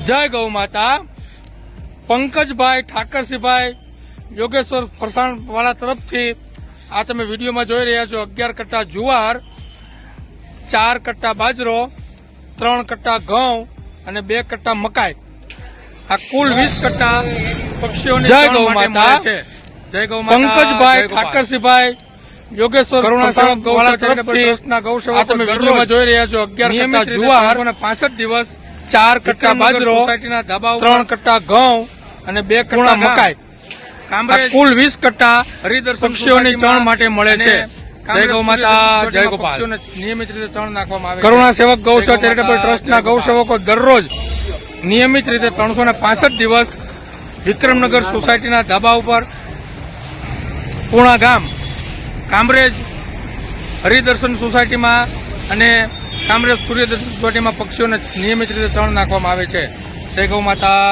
જય ગૌ માતા. પંકજભાઈ ઠાકરસિંહભાઈ યોગેશ્વર ફરસાણવાળા તરફથી આ તમે વિડીયોમાં જોઈ રહ્યા છો 11 કટ્ટા જુવાર, 4 કટ્ટા બાજરો, 3 કટ્ટા ઘઉં અને 2 કટ્ટા મકાઈ. આ કુલ 20 કટ્ટા પક્ષીઓને જય ગૌ માતા છે. જય ગૌ માતા. પંકજભાઈ ઠાકરસિંહભાઈ યોગેશ્વર કરુણાસેવક ગૌશાળા તરફથી આ તમે વિડીયોમાં જોઈ રહ્યા છો 11 કટ્ટા જુવાર, 65 દિવસ, 4 કટ્ટા બાજરો, સોસાયટીના ધાબા 3 કટ્ટા ઘઉં અને 2 કટ્ટા મકાઈ. કુલ 20 કટ્ટા હરિદર્શન પક્ષીઓની ચણ માટે મળે છે. જય ગૌ માતા, જય ગોપાલ. નિયમિત રીતે ચણ નાખવામાં આવે છે. કરુણાસેવક ગૌશાળા ચેરિટેબલ ટ્રસ્ટના ગૌસેવકો દરરોજ નિયમિત રીતે 365 દિવસ વિક્રમનગર સોસાયટીના ધાબા ઉપર, પૂર્ણા ગામ, કામરેજ હરિદર્શન સોસાયટીમાં અને કામરેજ સૂર્યદર્શન સોસાયટીમાં પક્ષીઓને નિયમિત રીતે ચણ નાખવામાં આવે છે. જય ગૌ માતા.